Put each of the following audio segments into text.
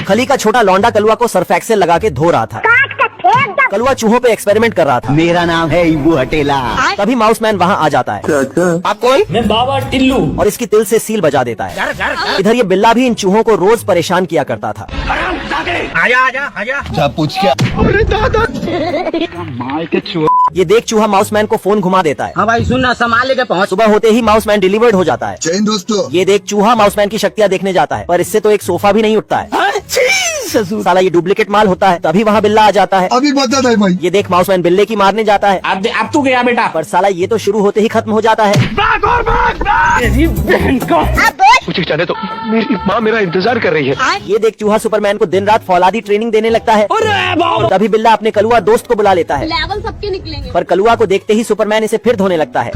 खली का छोटा लौंडा कलुआ को सर्फ एक्सेल लगा के धो रहा था। कलुआ चूहों पे एक्सपेरिमेंट कर रहा था। मेरा नाम है इबू हटेला। तभी माउस मैन वहाँ आ जाता है। आप कौन? मैं बाबा टिल्लू। और इसकी तिल से सील बजा देता है। इधर ये बिल्ला भी इन चूहों को रोज परेशान किया करता था। आजा पूछ क्या? अरे दादा ये देख चूहा माउस मैन को फोन घुमा देता है। हाँ भाई सुन ना, सामान लेके पहुँच। सुबह होते ही माउस मैन डिलीवर्ड हो जाता है। जय हिंद दोस्तों। ये देख चूहा माउस मैन की शक्तियाँ देखने जाता है, पर इससे तो एक सोफा भी नहीं उठता है। साला ये डुप्लीकेट माल होता है। तभी वहाँ बिल्ला आ जाता है। अभी बता दे भाई। ये देख माउस मैन बिल्ले की मारने जाता है। अब तू गया बेटा। पर साला ये तो शुरू होते ही खत्म हो जाता है। मुझे जाने तो, मेरी माँ मेरा इंतजार कर रही है। ये देख चूहा सुपरमैन को दिन रात फौलादी ट्रेनिंग देने लगता है। तभी बिल्ला अपने कलुआ दोस्त को बुला लेता है। लेवल सबके निकलेंगे। पर कलुआ को देखते ही सुपरमैन इसे फिर धोने लगता है।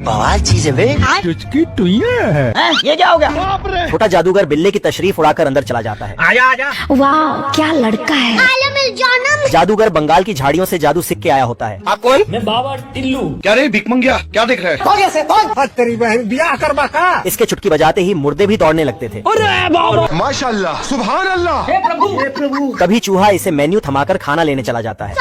बवाल चीज है बे। ये क्या हो गया? छोटा जादूगर बिल्ले की तशरीफ उड़ाकर अंदर चला जाता है। वाह क्या लड़का है। जादूगर बंगाल की झाड़ियों से जादू सीख के आया होता है। आप कौन? मैं बाबा टिल्लू। क्या रे भिख मंगिया, क्या देख रहा है? तेरी बहन बियाह करवा का। इसके चुटकी बजाते ही मुर्दे भी दौड़ने लगते थे। माशाल्लाह, सुभान अल्लाह। तभी चूहा इसे मेन्यू थमाकर खाना लेने चला जाता है।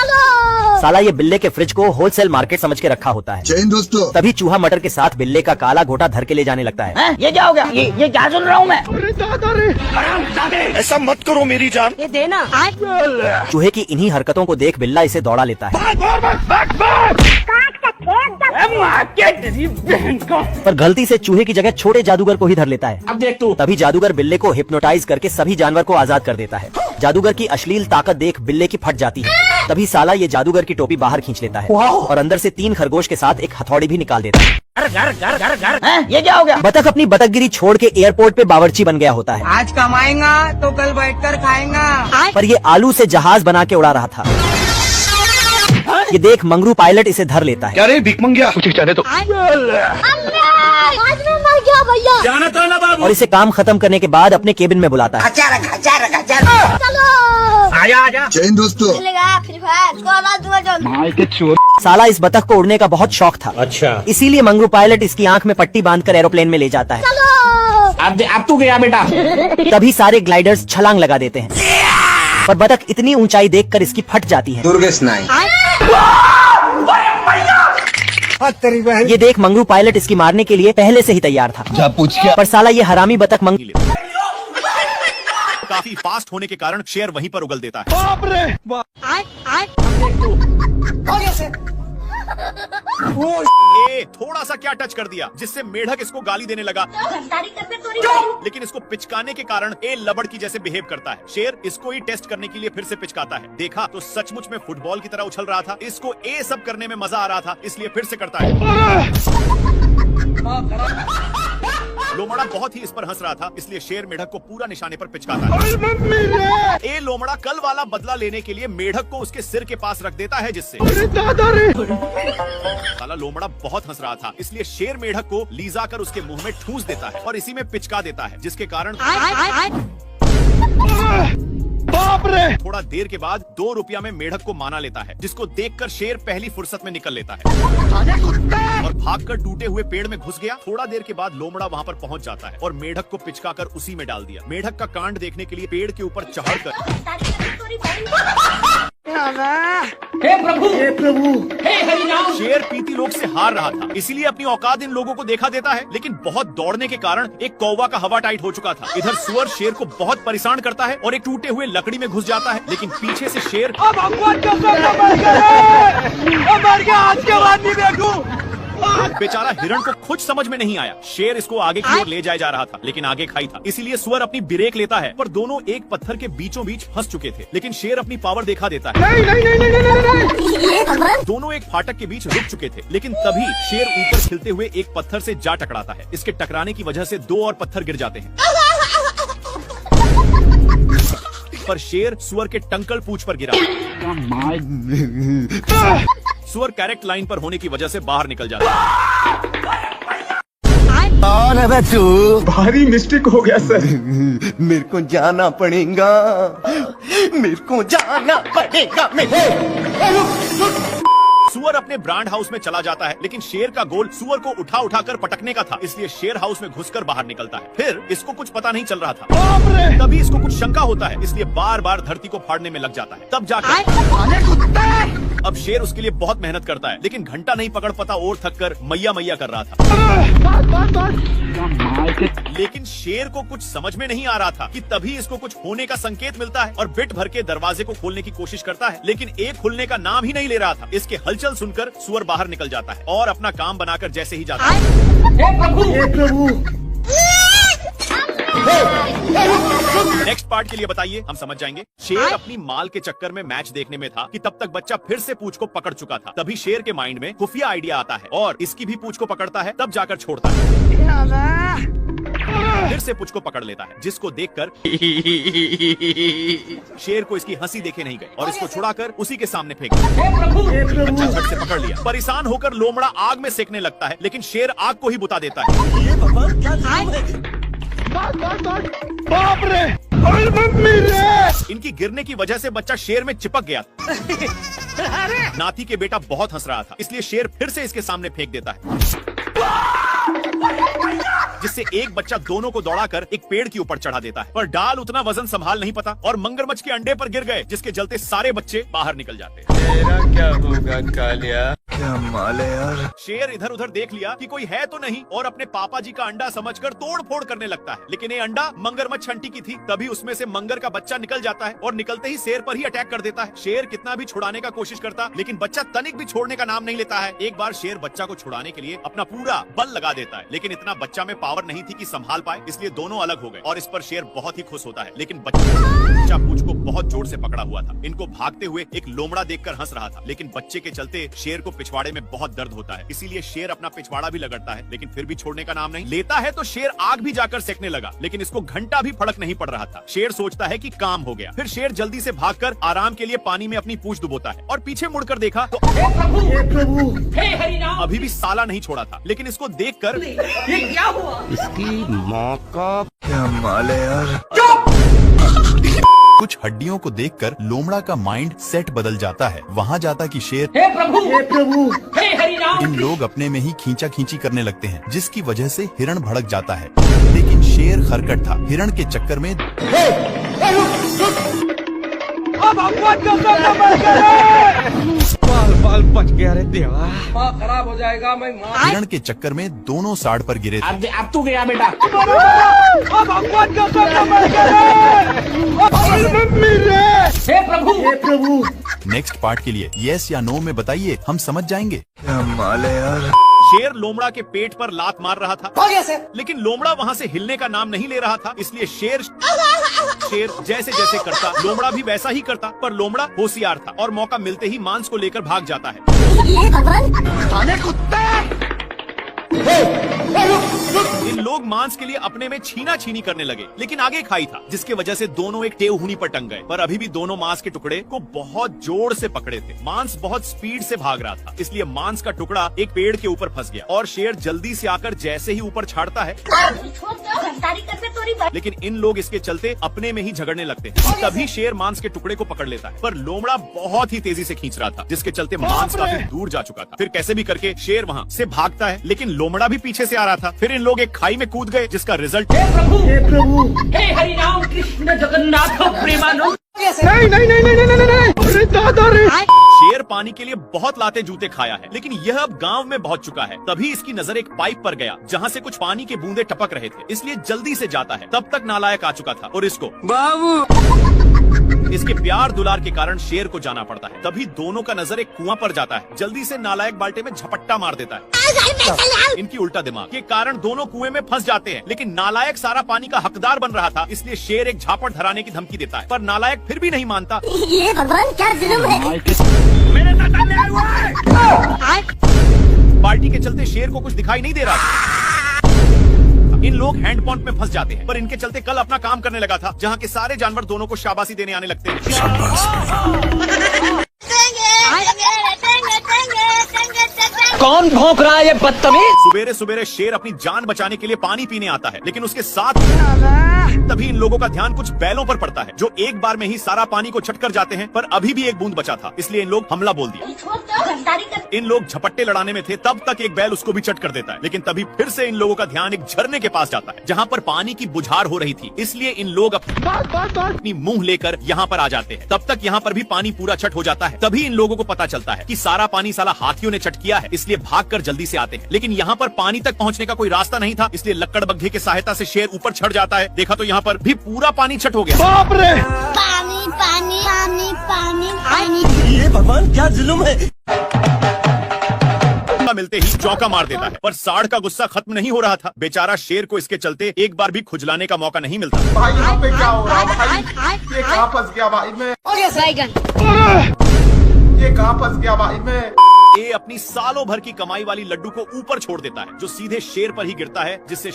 साला ये बिल्ले के फ्रिज को होलसेल मार्केट समझ के रखा होता है। जय हिंद दोस्तों। तभी चूहा मटर के साथ बिल्ले का काला घोटा धर के ले जाने लगता है। ये क्या हो गया? ये क्या सुन रहा हूँ मैं? अरे दादा रे। ऐसा मत करो मेरी जान। ये देना। चूहे की इन्हीं हरकतों को देख बिल्ला इसे दौड़ा लेता है। पर गलती से चूहे की जगह छोटे जादूगर को ही धर लेता है। अब देख तू। तभी जादूगर बिल्ले को हिप्नोटाइज करके सभी जानवर को आजाद कर देता है। जादूगर की अश्लील ताकत देख बिल्ले की फट जाती है। तभी साला ये जादूगर की टोपी बाहर खींच लेता है और अंदर से 3 खरगोश के साथ एक हथौड़ी भी निकाल देता है। ये क्या हो गया? बतख अपनी बतखगिरी छोड़ के एयरपोर्ट पे बावर्ची बन गया होता है। आज कमाएगा तो कल बैठकर खाएगा। पर ये आलू से जहाज बना के उड़ा रहा था। ये देख मंगरू पायलट इसे धर लेता है। क्या रे भिख मंगिया, मुझे जाने तो। आज मैं मर गया भैया। जाना था ना बाबू। और इसे काम खत्म करने के बाद अपने केबिन में बुलाता है। चलो। आजा। जय हिंद दोस्तों। फ्री फायर उसको आवाज दूंगा जल्दी। साला इस बतख को उड़ने का बहुत शौक था। अच्छा। इसीलिए मंगरू पायलट इसकी आंख में पट्टी बांधकर एरोप्लेन में ले जाता है। अब तू गया बेटा। तभी सारे ग्लाइडर्स छलांग लगा देते हैं। पर बतख इतनी ऊंचाई देखकर इसकी फट जाती है। तेरी बहन। ये देख मंगरू पायलट इसकी मारने के लिए पहले से ही तैयार था। जा पूछ क्या? पर साला ये हरामी बतख काफी फास्ट होने के कारण शेर वहीं पर उगल देता है। बाप रे। थोड़ा सा क्या टच कर दिया जिससे मेढक इसको गाली देने लगा, लेकिन इसको पिचकाने के कारण ए लबड़ की जैसे बिहेव करता है। शेर इसको ही टेस्ट करने के लिए फिर से पिचकाता है। देखा तो सचमुच में फुटबॉल की तरह उछल रहा था। इसको ए सब करने में मजा आ रहा था, इसलिए फिर से करता है। लोमड़ा बहुत ही इस पर हंस रहा था, इसलिए शेर मेढक को पूरा निशाने पर पिचकाता है। ए लोमड़ा कल वाला बदला लेने के लिए मेढक को उसके सिर के पास रख देता है, जिससे साला लोमड़ा बहुत हंस रहा था, इसलिए शेर मेढक को लीजा कर उसके मुंह में ठूंस देता है और इसी में पिचका देता है, जिसके कारण बाप रे। थोड़ा देर के बाद 2 रुपया में मेढक को माना लेता है, जिसको देखकर शेर पहली फुर्सत में निकल लेता है और भागकर टूटे हुए पेड़ में घुस गया। थोड़ा देर के बाद लोमड़ा वहां पर पहुंच जाता है और मेढक को पिचकाकर उसी में डाल दिया। मेढक का कांड देखने के लिए पेड़ के ऊपर चढ़कर हे प्रभु हे हरिनाम। शेर पीती लोग से हार रहा था, इसीलिए अपनी औकात इन लोगों को देखा देता है, लेकिन बहुत दौड़ने के कारण एक कौवा का हवा टाइट हो चुका था। इधर सुअर शेर को बहुत परेशान करता है और एक टूटे हुए लकड़ी में घुस जाता है, लेकिन पीछे से शेर आज के बाद नहीं देखूं। बेचारा हिरण को कुछ समझ में नहीं आया। शेर इसको आगे की ओर ले जाया जा रहा था, लेकिन आगे खाई था, इसीलिए सुअर अपनी ब्रेक लेता है, पर दोनों एक पत्थर के बीचों बीच फंस चुके थे। लेकिन शेर अपनी पावर दिखा देता है। दोनों एक फाटक के बीच रुक चुके थे, लेकिन तभी शेर ऊपर खिलते हुए एक पत्थर से जा टकराता है। इसके टकराने की वजह से 2 और पत्थर गिर जाते हैं, पर शेर सुअर के टंकल पूंछ पर गिरा। सुअर करेक्ट लाइन पर होने की वजह से बाहर निकल जाता है। कौन है तू? भारी मिस्टेक हो गया सर। मेरे को जाना पड़ेगा, मेरे को जाना पड़ेगा। सुअर अपने ब्रांड हाउस में चला जाता है, लेकिन शेर का गोल सुअर को उठा उठाकर पटकने का था, इसलिए शेर हाउस में घुसकर बाहर निकलता है। फिर इसको कुछ पता नहीं चल रहा था, तभी इसको कुछ शंका होता है, इसलिए बार बार धरती को फाड़ने में लग जाता है। तब जाकर अब शेर उसके लिए बहुत मेहनत करता है, लेकिन घंटा नहीं पकड़ पाता और थक कर मैया मैया कर रहा था। लेकिन शेर को कुछ समझ में नहीं आ रहा था कि तभी इसको कुछ होने का संकेत मिलता है और बिट भर के दरवाजे को खोलने की कोशिश करता है, लेकिन एक खुलने का नाम ही नहीं ले रहा था। इसके हलचल सुनकर सुअर बाहर निकल जाता है और अपना काम बनाकर जैसे ही जाता है। नेक्स्ट पार्ट के लिए बताइए, हम समझ जाएंगे। शेर अपनी माल के चक्कर में मैच देखने में था कि तब तक बच्चा फिर से पूंछ को पकड़ चुका था। तभी शेर के माइंड में खुफिया आइडिया आता है और इसकी भी पूंछ को पकड़ता है, तब जाकर छोड़ता है। फिर से पूंछ को पकड़ लेता है, जिसको देखकर शेर को इसकी हंसी देखे नहीं गई और इसको छुड़ाकर उसी के सामने फेंक दिया। बच्चा झट से पकड़ लिया। परेशान होकर लोमड़ा आग में सेकने लगता है, लेकिन शेर आग को ही बुता देता है। बाप रे, अरे मम्मी रे! इनकी गिरने की वजह से बच्चा शेर में चिपक गया था। नाती के बेटा बहुत हंस रहा था, इसलिए शेर फिर से इसके सामने फेंक देता है, जिससे एक बच्चा दोनों को दौड़ाकर एक पेड़ के ऊपर चढ़ा देता है। पर डाल उतना वजन संभाल नहीं पाता और मगरमच्छ के अंडे पर गिर गए, जिसके चलते सारे बच्चे बाहर निकल जाते हैं। तेरा क्या होगा कालिया? क्या माल है यार। शेर इधर उधर देख लिया कि कोई है तो नहीं और अपने पापा जी का अंडा समझकर तोड़ फोड़ करने लगता है, लेकिन ये अंडा मगरमच्छ आंटी की थी। तभी उसमें से मंगर का बच्चा निकल जाता है और निकलते ही शेर पर ही अटैक कर देता है। शेर कितना भी छुड़ाने का कोशिश करता, लेकिन बच्चा तनिक भी छोड़ने का नाम नहीं लेता है। एक बार शेर बच्चा को छुड़ाने के लिए अपना पूरा बल लगा देता है, लेकिन इतना बच्चा में पावर नहीं थी कि संभाल पाए, इसलिए दोनों अलग हो गए और इस पर शेर बहुत ही खुश होता है। लेकिन बच्चा पूंछ को बहुत जोर से पकड़ा हुआ था। इनको भागते हुए एक लोमड़ा देखकर हंस रहा था, लेकिन बच्चे के चलते शेर को पिछवाड़े में बहुत दर्द होता है, इसीलिए शेर अपना पिछवाड़ा भी रगड़ता है, लेकिन फिर भी छोड़ने का नाम नहीं लेता है। तो शेर आग भी जाकर सेकने लगा, लेकिन इसको घंटा भी फर्क नहीं पड़ रहा था। शेर सोचता है कि काम हो गया। फिर शेर जल्दी से भागकर आराम के लिए पानी में अपनी पूंछ डुबोता है और पीछे मुड़कर देखा तो हे प्रभु, हे हरि नाम। अभी भी साला नहीं छोड़ा था, लेकिन इसको देखकर ये क्या हुआ? इसकी माँ का क्या माल है यार। कुछ हड्डियों को देखकर लोमड़ा का माइंड सेट बदल जाता है। वहाँ जाता कि शेर हे प्रभु, हे हरि नाम। इन लोग अपने में ही खींचा खींची करने लगते हैं, जिसकी वजह से हिरण भड़क जाता है, लेकिन शेर खरकट था। हिरण के चक्कर में बाल बच गया रे देवा। माँ खराब हो जाएगा, मैं माँ। हिरण के चक्कर में दोनों साड़ पर गिरे थे। अब तू गया बेटा। हे प्रभु। नेक्स्ट पार्ट के लिए यस या नो में बताइए, हम समझ जाएंगे। क्या माल है यार। शेर लोमड़ा के पेट पर लात मार रहा था, लेकिन लोमड़ा वहाँ से हिलने का नाम नहीं ले रहा था, इसलिए शेर जैसे जैसे करता लोमड़ा भी वैसा ही करता। पर लोमड़ा होशियार था और मौका मिलते ही मांस को लेकर भाग जाता है। इन लोग मांस के लिए अपने में छीना छीनी करने लगे, लेकिन आगे खाई था, जिसके वजह से दोनों एक टेहूनी पर टंग गए। पर अभी भी दोनों मांस के टुकड़े को बहुत जोर से पकड़े थे। मांस बहुत स्पीड से भाग रहा था, इसलिए मांस का टुकड़ा एक पेड़ के ऊपर फंस गया और शेर जल्दी से आकर जैसे ही ऊपर छाड़ता है, लेकिन इन लोग इसके चलते अपने में ही झगड़ने लगते हैं। तभी शेर मांस के टुकड़े को पकड़ लेता है, पर लोमड़ा बहुत ही तेजी से खींच रहा था, जिसके चलते मांस काफी दूर जा चुका था। फिर कैसे भी करके शेर वहाँ से भागता है, लेकिन लोमड़ा भी पीछे से आ रहा था। फिर इन लोग एक खाई में कूद गए, जिसका रिजल्ट हे प्रभु, हे हरि नाम कृष्ण जगन्नाथ प्रेमानंद। नहीं, अरे दादा रे। शेर पानी के लिए बहुत लाते जूते खाया है, लेकिन यह अब गांव में पहुंच चुका है। तभी इसकी नजर एक पाइप पर गया, जहां से कुछ पानी के बूंदे टपक रहे थे, इसलिए जल्दी से जाता है। तब तक नालायक आ चुका था और इसको इसके प्यार दुलार के कारण शेर को जाना पड़ता है। तभी दोनों का नजर एक कुआं पर जाता है। जल्दी से नालायक बाल्टे में झपट्टा मार देता है। इनकी उल्टा दिमाग के कारण दोनों कुएं में फंस जाते हैं, लेकिन नालायक सारा पानी का हकदार बन रहा था, इसलिए शेर एक झापड़ धराने की धमकी देता है। पर नालायक फिर भी नहीं मानता। ये भगवान क्या जुल्म है। मेरे साथ अन्याय हुआ है। बाल्टी के चलते शेर को कुछ दिखाई नहीं दे रहा था। इन लोग हैंड पंप में फंस जाते हैं, पर इनके चलते कल अपना काम करने लगा था, जहाँ के सारे जानवर दोनों को शाबाशी देने आने लगते हैं। कौन भौंक रहा है ये बदतमीज? सुबेरे सुबेरे शेर अपनी जान बचाने के लिए पानी पीने आता है, लेकिन उसके साथ तभी इन लोगों का ध्यान कुछ बैलों पर पड़ता है, जो एक बार में ही सारा पानी को छट कर जाते हैं, पर अभी भी एक बूंद बचा था, इसलिए इन लोग हमला बोल दिया। इन लोग झपट्टे लड़ाने में थे, तब तक एक बैल उसको भी चट कर देता है, लेकिन तभी फिर से इन लोगों का ध्यान एक झरने के पास जाता है, जहाँ पर पानी की बुझार हो रही थी, इसलिए इन लोग अपनी मुंह लेकर यहाँ पर आ जाते हैं। तब तक यहाँ पर भी पानी पूरा छट हो जाता है। तभी इन लोगों को पता चलता है कि सारा पानी साला हाथियों ने चट किया है, इसलिए भागकर जल्दी से आते हैं, लेकिन यहाँ पर पानी तक पहुँचने का कोई रास्ता नहीं था, इसलिए लक्कड़ बग्घे की सहायता से शेर ऊपर चढ़ जाता है। देखा तो यहाँ पर भी पूरा पानी छट हो गया। बाप रे! पानी पानी पानी पानी पानी। ये भगवान क्या जुल्म है। मिलते ही चौका मार देता है, पर साढ़ का गुस्सा खत्म नहीं हो रहा था। बेचारा शेर को इसके चलते एक बार भी खुजलाने का मौका नहीं मिलता। भाई यहाँ पे क्या हो रहा है भाई? ये कहाँ फंस गया भाई मैं? ये कहाँ फंस गया भाई मैं? ये अपनी सालों भर की कमाई वाली लड्डू को ऊपर छोड़ देता है, जो सीधे शेर पर ही गिरता है, जिससे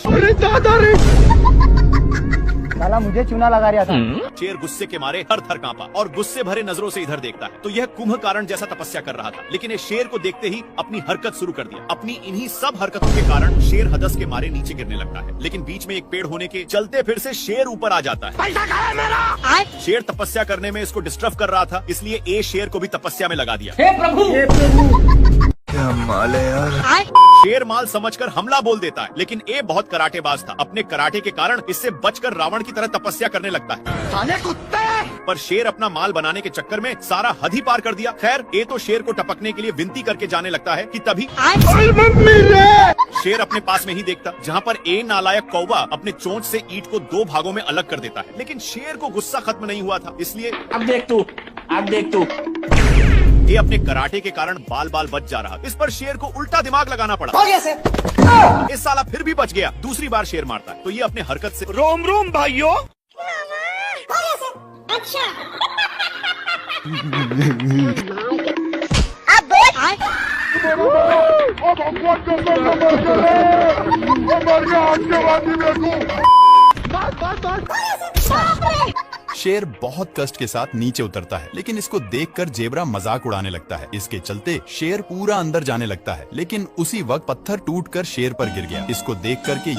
साला मुझे चूना लगा रहा था। शेर गुस्से के मारे थर थर कांपा और गुस्से भरे नजरों से इधर देखता है, तो यह कुंभकर्ण जैसा तपस्या कर रहा था, लेकिन ये शेर को देखते ही अपनी हरकत शुरू कर दिया। अपनी इन्हीं सब हरकतों के कारण शेर हदस के मारे नीचे गिरने लगता है, लेकिन बीच में एक पेड़ होने के चलते फिर से शेर ऊपर आ जाता है। पैसा कहाँ है मेरा? शेर तपस्या करने में इसको डिस्टर्ब कर रहा था, इसलिए ए शेर को भी तपस्या में लगा दिया। हे प्रभु! क्या माल है यार? शेर माल समझकर हमला बोल देता है, लेकिन ए बहुत कराटेबाज था। अपने कराटे के कारण इससे बचकर रावण की तरह तपस्या करने लगता है। पर शेर अपना माल बनाने के चक्कर में सारा हद ही पार कर दिया। खैर, ए तो शेर को टपकने के लिए विनती करके जाने लगता है कि तभी शेर अपने पास में ही देखता, जहाँ पर ए नालायक कौवा अपने चोंच से ईंट को 2 भागों में अलग कर देता है, लेकिन शेर को गुस्सा खत्म नहीं हुआ था, इसलिए अब देख तू ये अपने कराटे के कारण बाल बाल बच जा रहा। इस पर शेर को उल्टा दिमाग लगाना पड़ा। इस साला फिर भी बच गया। दूसरी बार शेर मारता है, तो ये अपने हरकत से रोम रोम भाइयों। अच्छा शेर बहुत कष्ट के साथ नीचे उतरता है, लेकिन इसको देखकर जेबरा मजाक उड़ाने लगता है। इसके चलते शेर पूरा अंदर जाने लगता है, लेकिन उसी वक्त पत्थर टूटकर शेर पर गिर गया। इसको देख कर के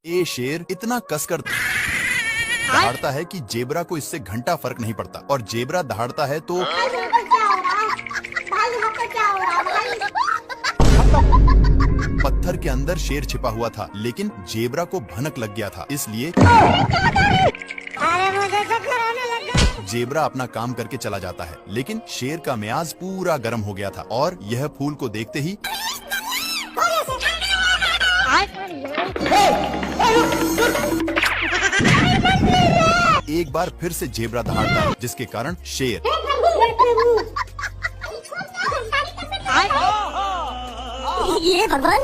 ये शेर इतना कसकर दहाड़ता है कि जेबरा को इससे घंटा फर्क नहीं पड़ता, और जेबरा दहाड़ता है तो पत्थर के अंदर शेर छिपा हुआ था, लेकिन जेबरा को भनक लग गया था, इसलिए जेबरा अपना काम करके चला जाता है। लेकिन शेर का मियाज पूरा गर्म हो गया था, और यह फूल को देखते ही एक बार फिर से जेबरा दहाड़ता है, जिसके कारण शेर ये भगवान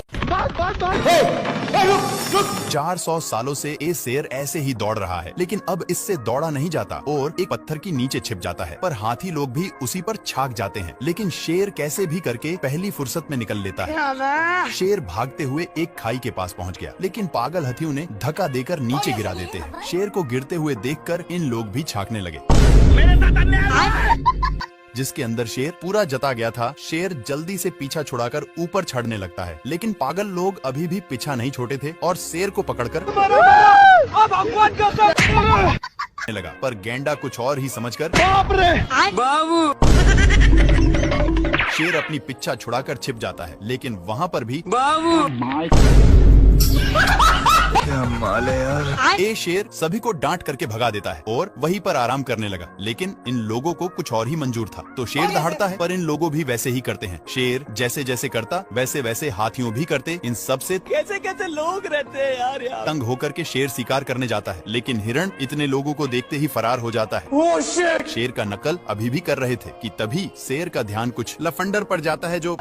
400 सालों से ये शेर ऐसे ही दौड़ रहा है, लेकिन अब इससे दौड़ा नहीं जाता और एक पत्थर की नीचे छिप जाता है। पर हाथी लोग भी उसी पर छाक जाते हैं, लेकिन शेर कैसे भी करके पहली फुर्सत में निकल लेता है। शेर भागते हुए एक खाई के पास पहुंच गया, लेकिन पागल हाथियों ने धक्का देकर नीचे गिरा देते हैं। शेर को गिरते हुए देखकर इन लोग भी छाकने लगे, जिसके अंदर शेर पूरा जता गया था। शेर जल्दी से पीछा छुड़ाकर ऊपर चढ़ने लगता है, लेकिन पागल लोग अभी भी पीछा नहीं छोड़े थे और शेर को पकड़कर लगा। पर गेंडा कुछ और ही समझकर शेर अपनी पिच्छा छुड़ाकर छिप जाता है, लेकिन वहाँ पर भी क्या माल है यार? ये शेर सभी को डांट करके भगा देता है और वहीं पर आराम करने लगा, लेकिन इन लोगों को कुछ और ही मंजूर था। तो शेर दहाड़ता है, पर इन लोगों भी वैसे ही करते हैं। शेर जैसे जैसे करता वैसे वैसे हाथियों भी करते। इन सब से कैसे कैसे लोग रहते हैं यार। तंग होकर के शेर शिकार करने जाता है, लेकिन हिरण इतने लोगों को देखते ही फरार हो जाता है। शेर का नकल अभी भी कर रहे थे कि तभी शेर का ध्यान कुछ लफंडर पर जाता है, जो